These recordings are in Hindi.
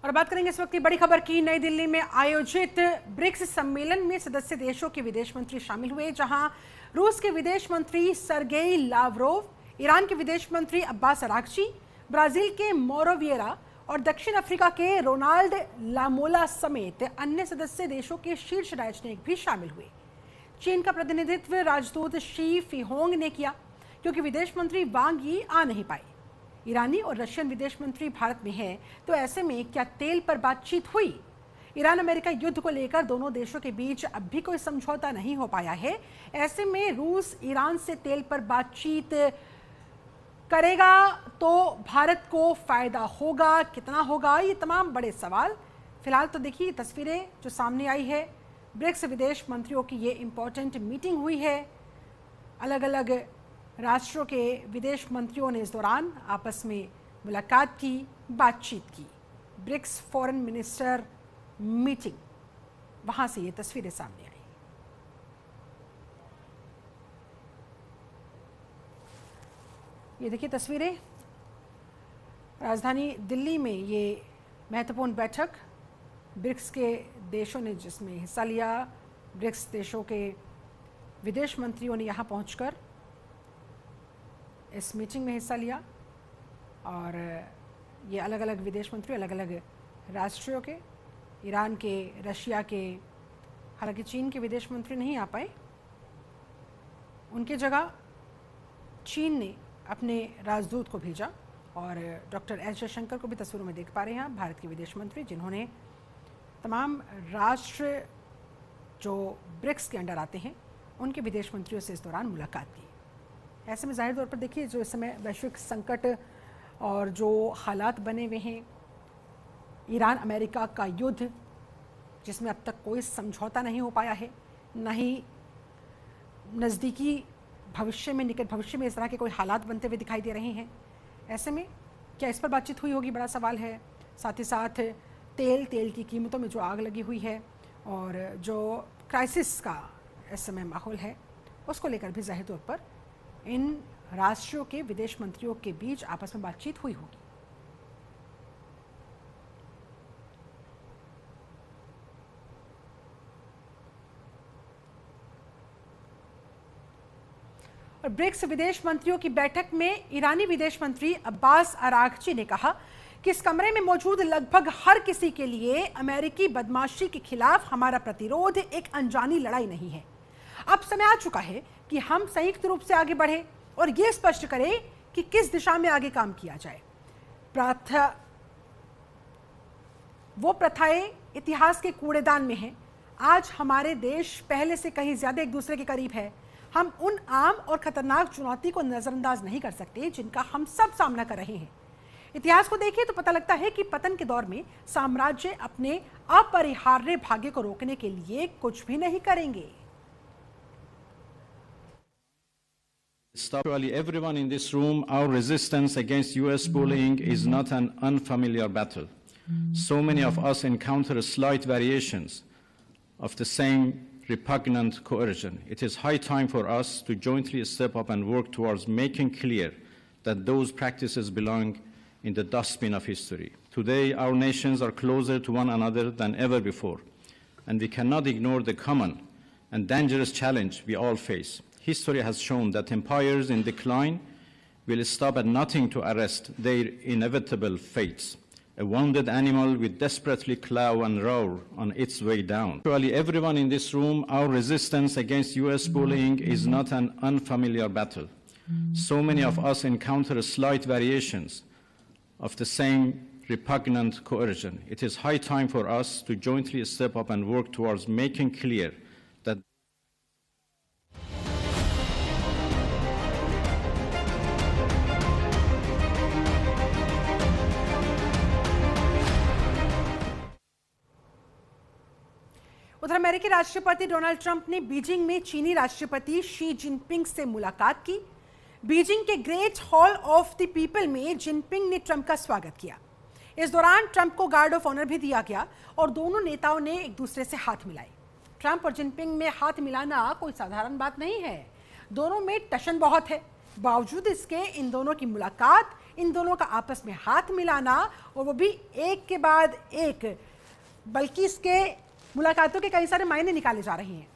और बात करेंगे इस वक्त की बड़ी खबर की। नई दिल्ली में आयोजित ब्रिक्स सम्मेलन में सदस्य देशों के विदेश मंत्री शामिल हुए, जहां रूस के विदेश मंत्री सरगेई लावरोव, ईरान के विदेश मंत्री अब्बास अरागची, ब्राजील के मोरोविएरा और दक्षिण अफ्रीका के रोनाल्ड लामोला समेत अन्य सदस्य देशों के शीर्ष राजनयिक भी शामिल हुए। चीन का प्रतिनिधित्व राजदूत शी फिहोंग ने किया, क्योंकि विदेश मंत्री वांग यी आ नहीं पाए। ईरानी और रशियन विदेश मंत्री भारत में हैं, तो ऐसे में क्या तेल पर बातचीत हुई? ईरान अमेरिका युद्ध को लेकर दोनों देशों के बीच अब भी कोई समझौता नहीं हो पाया है। ऐसे में रूस ईरान से तेल पर बातचीत करेगा तो भारत को फायदा होगा, कितना होगा? ये तमाम बड़े सवाल। फिलहाल तो देखिए तस्वीरें जो सामने आई है, ब्रिक्स विदेश मंत्रियों की ये इंपॉर्टेंट मीटिंग हुई है। अलग अलग राष्ट्रों के विदेश मंत्रियों ने इस दौरान आपस में मुलाकात की, बातचीत की। ब्रिक्स फॉरेन मिनिस्टर मीटिंग, वहां से ये तस्वीरें सामने आई। ये देखिए तस्वीरें, राजधानी दिल्ली में ये महत्वपूर्ण बैठक ब्रिक्स के देशों ने जिसमें हिस्सा लिया। ब्रिक्स देशों के विदेश मंत्रियों ने यहाँ पहुंचकर इस मीटिंग में हिस्सा लिया और ये अलग अलग विदेश मंत्री अलग अलग राष्ट्रों के, ईरान के, रशिया के, हालांकि चीन के विदेश मंत्री नहीं आ पाए। उनके जगह चीन ने अपने राजदूत को भेजा और डॉक्टर एस जयशंकर को भी तस्वीरों में देख पा रहे हैं आप, भारत के विदेश मंत्री, जिन्होंने तमाम राष्ट्र जो ब्रिक्स के अंडर आते हैं उनके विदेश मंत्रियों से इस दौरान मुलाकात की। ऐसे में जाहिर तौर पर देखिए जो इस समय वैश्विक संकट और जो हालात बने हुए हैं, ईरान अमेरिका का युद्ध जिसमें अब तक कोई समझौता नहीं हो पाया है, न ही नज़दीकी भविष्य में, निकट भविष्य में इस तरह के कोई हालात बनते हुए दिखाई दे रहे हैं। ऐसे में क्या इस पर बातचीत हुई होगी, बड़ा सवाल है। साथ ही साथ तेल की कीमतों में जो आग लगी हुई है और जो क्राइसिस का इस समय माहौल है, उसको लेकर भी जाहिर तौर पर इन राष्ट्रों के विदेश मंत्रियों के बीच आपस में बातचीत हुई होगी। और ब्रिक्स विदेश मंत्रियों की बैठक में ईरानी विदेश मंत्री अब्बास अरागची ने कहा कि इस कमरे में मौजूद लगभग हर किसी के लिए अमेरिकी बदमाशी के खिलाफ हमारा प्रतिरोध एक अनजानी लड़ाई नहीं है। अब समय आ चुका है कि हम संयुक्त रूप से आगे बढ़े और ये स्पष्ट करें कि किस दिशा में आगे काम किया जाए। वो प्रथाएं इतिहास के कूड़ेदान में हैं। आज हमारे देश पहले से कहीं ज्यादा एक दूसरे के करीब है। हम उन आम और खतरनाक चुनौती को नजरअंदाज नहीं कर सकते जिनका हम सब सामना कर रहे हैं। इतिहास को देखिए तो पता लगता है कि पतन के दौर में साम्राज्य अपने अपरिहार्य भाग्य को रोकने के लिए कुछ भी नहीं करेंगे। Actually, everyone in this room, our resistance against US bullying is not an unfamiliar battle. So many of us encounter slight variations of the same repugnant coercion. It is high time for us to jointly step up and work towards making clear that those practices belong in the dustbin of history. Today, our nations are closer to one another than ever before, and we cannot ignore the common and dangerous challenge we all face. History has shown that empires in decline will stop at nothing to arrest their inevitable fates. A wounded animal will desperately claw and roar on its way down. Actually, everyone in this room, our resistance against US bullying is not an unfamiliar battle. So many of us encounter slight variations of the same repugnant coercion. It is high time for us to jointly step up and work towards making clear that उधर अमेरिकी राष्ट्रपति डोनाल्ड ट्रंप ने बीजिंग में चीनी राष्ट्रपति शी जिनपिंग से मुलाकात की। बीजिंग के great hall of the people में जिनपिंग ने ट्रंप का स्वागत किया। इस दौरान ट्रंप को गार्ड ऑफ ऑनर भी दिया गया और दोनों नेताओं ने एक दूसरे से हाथ मिलाए। ट्रंप और जिनपिंग में हाथ मिलाना कोई साधारण बात नहीं है। दोनों में टशन बहुत है। बावजूद इसके इन दोनों की मुलाकात इन दोनों का आपस में हाथ मिलाना, और वो भी एक के बाद एक, बल्कि इसके मुलाकातों के कई सारे मायने निकाले जा रहे हैं।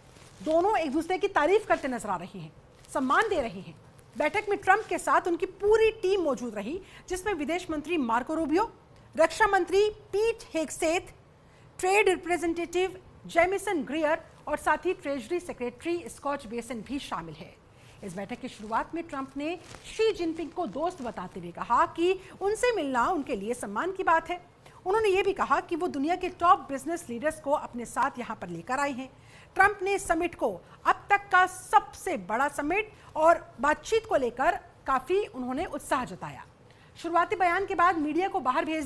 दोनों एक दूसरे की तारीफ करते नजर आ रहे हैं, सम्मान दे रहे हैं। बैठक में ट्रंप के साथ उनकी पूरी टीम मौजूद रही, जिसमें विदेश मंत्री मार्को रूबियो, रक्षा मंत्री Pete Hegseth, trade representative Jameson ग्रियर और साथ ही ट्रेजरी सेक्रेटरी स्कॉट बेसन भी शामिल है। इस बैठक की शुरुआत में ट्रंप ने शी जिनपिंग को दोस्त बताते हुए कहा कि उनसे मिलना उनके लिए सम्मान की बात है। उन्होंने ये भी कहा कि वो दुनिया के टॉप बिजनेस लीडर्स को अपने साथ यहाँ पर लेकर आए हैं। ट्रंप ने समिट को अब तक का सबसे बड़ा समिट और बातचीत को लेकर काफी उन्होंने उत्साह जताया। शुरुआती बयान के बाद मीडिया को बाहर भेज